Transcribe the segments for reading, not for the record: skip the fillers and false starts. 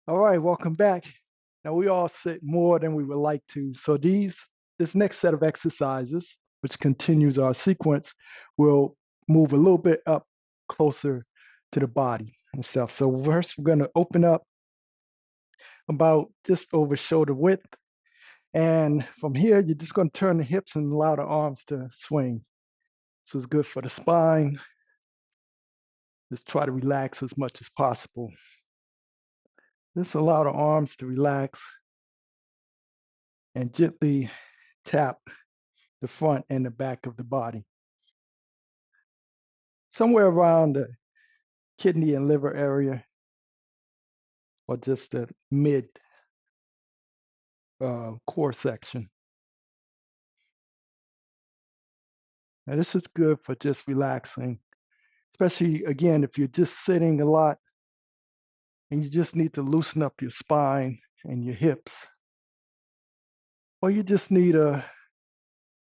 All right, welcome back. Now we all sit more than we would like to. So this next set of exercises, which continues our sequence, will move a little bit up closer to the body and stuff. So first we're going to open up about just over shoulder width. And from here, you're just going to turn the hips and allow the arms to swing. This is good for the spine. Just try to relax as much as possible. Just allow the arms to relax and gently tap the front and the back of the body. Somewhere around the kidney and liver area, or just the mid core section. Now, this is good for just relaxing, especially again, if you're just sitting a lot and you just need to loosen up your spine and your hips, or you just need a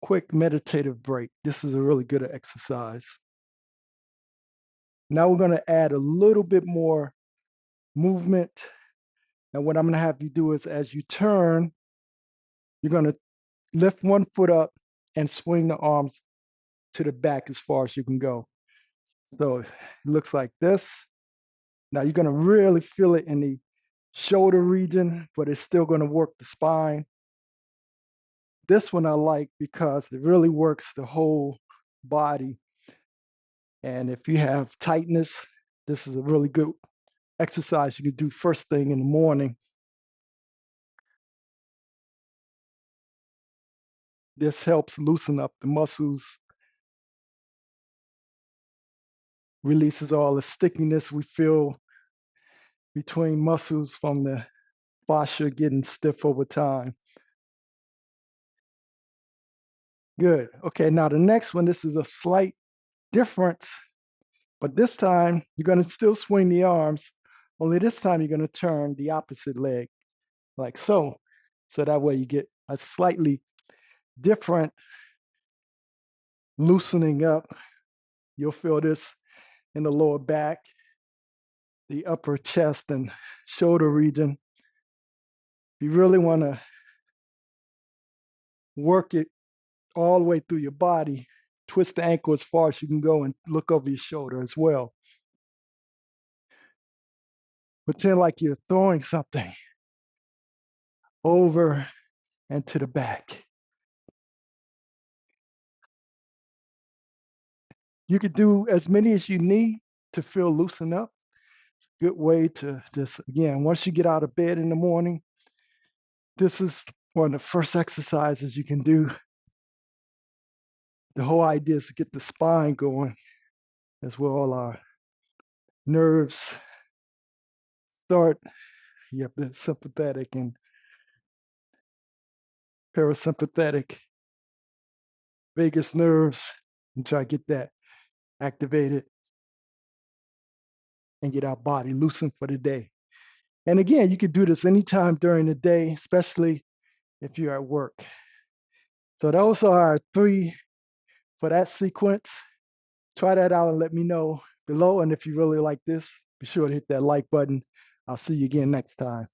quick meditative break. This is a really good exercise. Now we're going to add a little bit more movement. And what I'm going to have you do is as you turn, you're going to lift one foot up and swing the arms to the back as far as you can go. So it looks like this. Now you're going to really feel it in the shoulder region, but it's still going to work the spine. This one I like because it really works the whole body. And if you have tightness, this is a really good exercise you can do first thing in the morning. This helps loosen up the muscles, releases all the stickiness we feel between muscles from the fascia getting stiff over time. Good. Okay, now the next one, this is a slight difference, but this time you're going to still swing the arms, only this time you're going to turn the opposite leg, like so. So that way you get a slightly different loosening up. You'll feel this in the lower back, the upper chest and shoulder region. If you really want to work it all the way through your body, twist the ankle as far as you can go and look over your shoulder as well. Pretend like you're throwing something over and to the back. You could do as many as you need to feel loosened up. It's a good way to just, again, once you get out of bed in the morning, this is one of the first exercises you can do. The whole idea is to get the spine going as well. Our nerves start. You have the sympathetic and parasympathetic vagus nerves, and try to get that activated and get our body loosened for the day. And again, you could do this anytime during the day, especially if you're at work. So those are our 3 for that sequence. Try that out and let me know below. And if you really like this, be sure to hit that like button. I'll see you again next time.